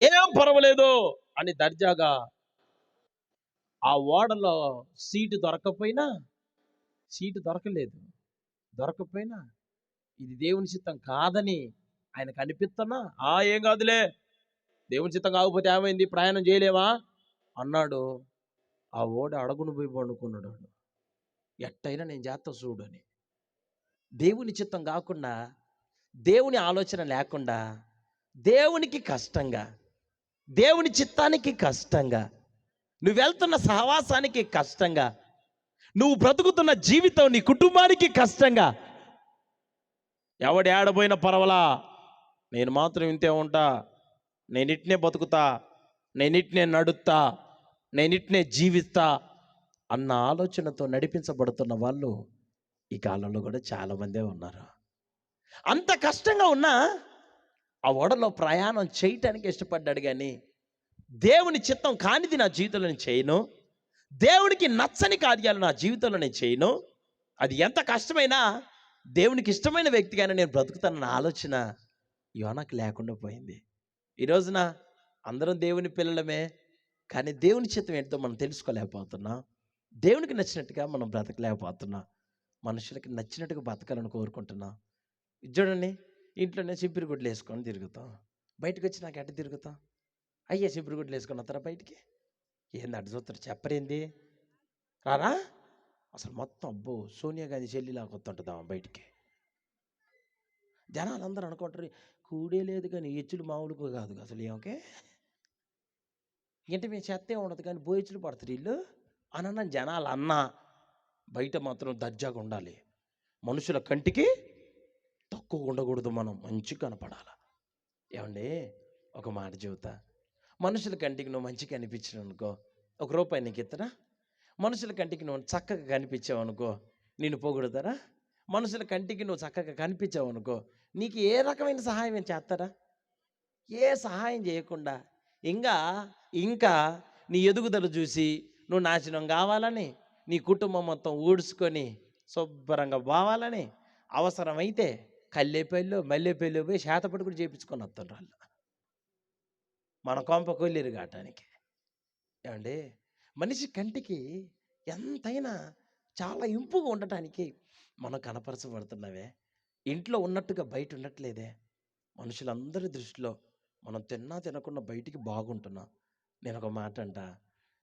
ఏం పర్వాలేదు అని దర్జాగా ఆ ఓడలో సీటు దొరక్కపోయినా, సీటు దొరకలేదు. దొరకకపోయినా ఇది దేవుని చిత్తం కాదని ఆయనకు అనిపిత్తన్నా, ఏం కాదులే, దేవుని చిత్తం కాకపోతే ఏమైంది, ప్రయాణం చేయలేమా అన్నాడు. ఆ ఓడ అడుగున పోయి పండుకున్నాడు వాడు. ఎట్టయినా నేను చేత్తా చూడని. దేవుని చిత్తం కాకుండా, దేవుని ఆలోచన లేకుండా, దేవునికి కష్టంగా, దేవుని చిత్తానికి కష్టంగా, నువ్వు వెళ్తున్న సహవాసానికి కష్టంగా, నువ్వు బ్రతుకుతున్న జీవితం నీ కుటుంబానికి కష్టంగా, ఎవడు ఏడబోయిన పర్వాలా, నేను మాత్రం ఇంతే ఉంటా, నేనిట్నే బతుకుతా, నేనిట్నే నడుస్తా, నేనిట్నే జీవిస్తా అన్న ఆలోచనతో నడిపించబడుతున్న వాళ్ళు ఈ కాలంలో కూడా చాలామందే ఉన్నారు. అంత కష్టంగా ఉన్నా ఆ ఓడలో ప్రయాణం చేయటానికి ఇష్టపడ్డాడు. కానీ దేవుని చిత్తం కానిది నా జీవితంలో నేను చేయను, దేవునికి నచ్చని కార్యాలు నా జీవితంలో నేను చేయను, అది ఎంత కష్టమైనా దేవునికి ఇష్టమైన వ్యక్తిగానే నేను బ్రతుకుతానన్న ఆలోచన యోనాకు లేకుండా పోయింది. ఈ రోజున అందరం దేవుని పిల్లలమే, కానీ దేవుని చిత్తం ఏంటో మనం తెలుసుకోలేకపోతున్నాం. దేవునికి నచ్చినట్టుగా మనం బ్రతకలేకపోతున్నాం. మనుషులకి నచ్చినట్టుగా బతకాలని కోరుకుంటున్నాం. చూడండి, ఇంట్లోనే చింపిరి గుడ్లు వేసుకొని తిరుగుతాం, బయటకు వచ్చి నాకు ఎట్ట తిరుగుతాం, అయ్యే చింపిరి గుడ్లు వేసుకొని వస్తారా బయటికి, ఏంది అడ్డు చూస్తారు, చెప్పరేంది, రారా, అసలు మొత్తం అబ్బో సోనియా గాంధీ చెల్లిలాగా వస్తుంటుందా బయటికి. జనాలు అందరూ అనుకుంటారు కూడే లేదు కానీ ఎచ్చులు మామూలుగా కాదు అసలు, ఏమకే ఇంటి మీ చెత్తే ఉండదు కానీ బోయచ్చులు పడతారు వీళ్ళు అన్న జనాలు అన్నా, బయట మాత్రం దర్జాగా ఉండాలి, మనుషుల కంటికి తక్కువ ఉండకూడదు, మనం మంచిగా కనపడాలి. ఏమండి, ఒక మాట చెబుతా, మనుషుల కంటికి నువ్వు మంచిగా కనిపించిన అనుకో, ₹1 నీకు ఇస్తారా? మనుషుల కంటికి నువ్వు చక్కగా కనిపించావు అనుకో, నేను పొగుడతారా? మనుషుల కంటికి నువ్వు చక్కగా కనిపించావు అనుకో, నీకు ఏ రకమైన సహాయం చేస్తారా? ఏ సహాయం చేయకుండా ఇంకా ఇంకా నీ ఎదుగుదల చూసి నువ్వు నాశనం కావాలని, నీ కుటుంబం మొత్తం ఊడ్చుకొని శుభ్రంగా పోవాలని, అవసరమైతే కల్లేపల్లి మల్లెపల్లి పోయి శాతపడి కూడా చేయించుకొని వస్తారు వాళ్ళు, మన కొంప కొల్లేరు కావటానికి. ఏమండి, మనిషి కంటికి ఎంతైనా చాలా ఇంపుగా ఉండటానికి మనం కనపరచబడుతున్నావే, ఇంట్లో ఉన్నట్టుగా బయట ఉండట్లేదే. మనుషులందరి దృష్టిలో మనం తిన్నా తినకుండా బయటికి బాగుంటున్నాం. నేను ఒక మాట అంట,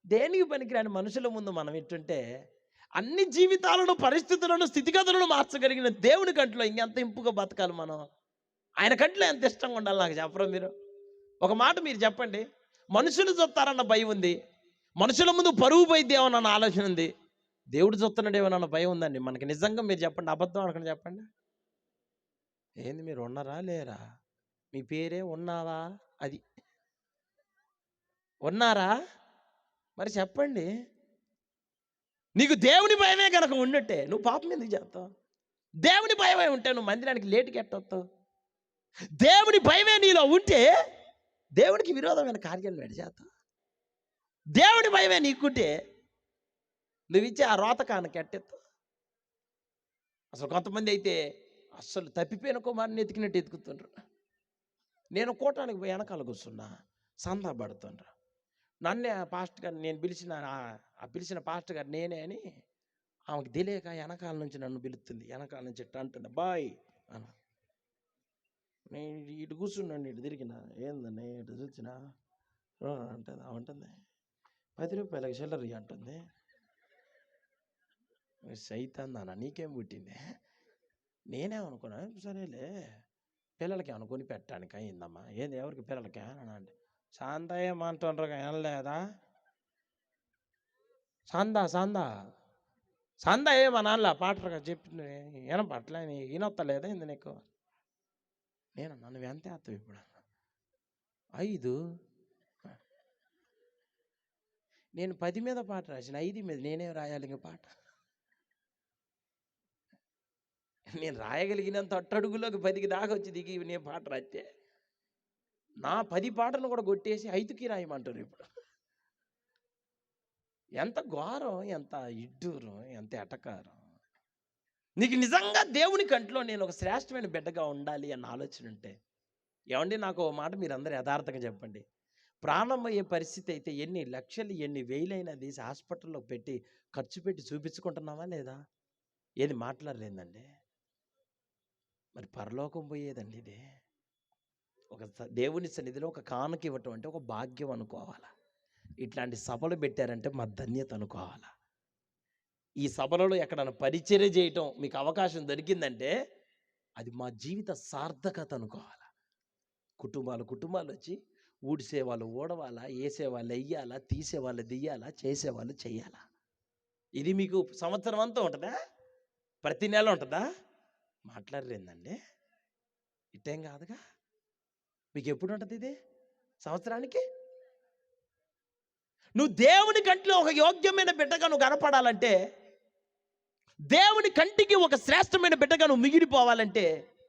దేనికి పనికిరాని మనుషుల ముందు మనం ఎట్టుంటే అన్ని జీవితాలను, పరిస్థితులను, స్థితిగతులను మార్చగలిగిన దేవుని కంట్లో ఇంకెంత ఇంపుగా బతకాలి మనం. ఆయన కంట్లో ఎంత ఇష్టంగా ఉండాలి నాకు చెప్పరా మీరు? ఒక మాట మీరు చెప్పండి. మనుషులు చూస్తారన్న భయం ఉంది, మనుషుల ముందు పరువు పోయిద్దేమోనన్న ఆలోచన ఉంది, దేవుడు చూస్తున్నాడేమోనన్న భయం ఉందండి మనకి. నిజంగా మీరు చెప్పండి, అబద్ధం అనకుండా చెప్పండి. ఏంది మీరు ఉన్నారా లేరా? మీ పేరే ఉన్నావా? అది ఉన్నారా? మరి చెప్పండి. నీకు దేవుని భయమే కనుక ఉన్నట్టే నువ్వు పాపం ఎందుకు చేస్తావు? దేవుని భయమే ఉంటే నువ్వు మందిరానికి లేటుకి ఎట్టొస్తావు? దేవుని భయమే నీలో ఉంటే దేవునికి విరోధమైన కార్యాలు వెడి చేస్తావు. దేవుని భయమే నీకుంటే నువ్వు ఇచ్చే ఆ రోత కానకి ఎట్టెత్తావు? అసలు కొంతమంది అయితే అస్సలు తప్పిపోయిన కుమారుని ఎతికినట్టు ఎతుకుతుండ్రు. నేను కూటానికి పోయి వెనకాల కూర్చున్నా, సందా పడుతుండ్రు. నన్నే పాస్టర్ గారు, నేను పిలిచిన పాస్టర్ గారు నేనే అని ఆమెకు తెలియక వెనకాల నుంచి నన్ను పిలుస్తుంది. వెనకాల నుంచి ఇట్లా అంటుంది, బాయ్ అన్న. నేను ఇటు కూర్చున్నాను, ఇటు తిరిగిన, ఏందని ఇటు చూసిన అంటుంది. అంటుంది ₹10 చిల్లర అంటుంది. సైతాన్ అన్న, నీకేం పుట్టింది? నేనేమనుకున్నా, సరేలే పిల్లలకి అనుకొని పెట్టడానికి అయిందమ్మా, ఏంది ఎవరికి పిల్లలకి అని అంటే, సాందా ఏమంటుండ్రు ఏనలేదా, సందా సందా సందా ఏమనాలా పాటగా చెప్పి వినపట్లే, వినొత్తలేదా ఇందు నీకు? నేను నువ్వు ఎంత వేస్తావు ఇప్పుడు? 5. నేను 10 మీద పాట రాసిన, 5 మీద నేనేం రాయాలి ఇంక పాట? నేను రాయగలిగినంత అట్టడుగులోకి 10కి దాకా వచ్చి దిగి నేను పాట రాస్తే నా 10 పాటలు కూడా కొట్టేసి 5కి రాయమంటారు ఇప్పుడు. ఎంత ఘోరం, ఎంత ఇడ్డూరం, ఎంత ఎటకారం. నీకు నిజంగా దేవుని కంట్లో నేను ఒక శ్రేష్టమైన బిడ్డగా ఉండాలి అన్న ఆలోచన ఉంటే, ఏమండి నాకు ఓ మాట మీరు అందరూ యథార్థంగా చెప్పండి, ప్రాణం అయ్యే పరిస్థితి అయితే ఎన్ని లక్షలు ఎన్ని వేలైనా తీసి హాస్పిటల్లో పెట్టి ఖర్చు పెట్టి చూపించుకుంటున్నావా లేదా? ఏది మాట్లాడలేదండి. మరి పరలోకం పోయేదండి ఇది. ఒక దేవుని సన్నిధిలో ఒక కానుక ఇవ్వటం అంటే ఒక భాగ్యం అనుకోవాలా. ఇట్లాంటి సభలు పెట్టారంటే మా ధన్యత అనుకోవాలా. ఈ సభలలో ఎక్కడైనా పరిచర్య చేయటం మీకు అవకాశం దొరికిందంటే అది మా జీవిత సార్థకత అనుకోవాలా. కుటుంబాలు వచ్చి ఊడ్చేవాళ్ళు ఊడవాలా, వేసేవాళ్ళు వెయ్యాలా, తీసేవాళ్ళు దియ్యాలా, చేసేవాళ్ళు చెయ్యాలా. ఇది మీకు సంవత్సరం అంతా ఉంటుందా? ప్రతి నెల ఉంటుందా? మాట్లాడరేందండి. ఇట్టేం కాదుగా. మీకు ఎప్పుడు ఉంటుంది ఇది? సంవత్సరానికి. నువ్వు దేవుని కంటిలో ఒక యోగ్యమైన బిడ్డగా నువ్వు కనపడాలంటే, దేవుని కంటికి ఒక శ్రేష్టమైన బిడ్డగా నువ్వు మిగిలిపోవాలంటే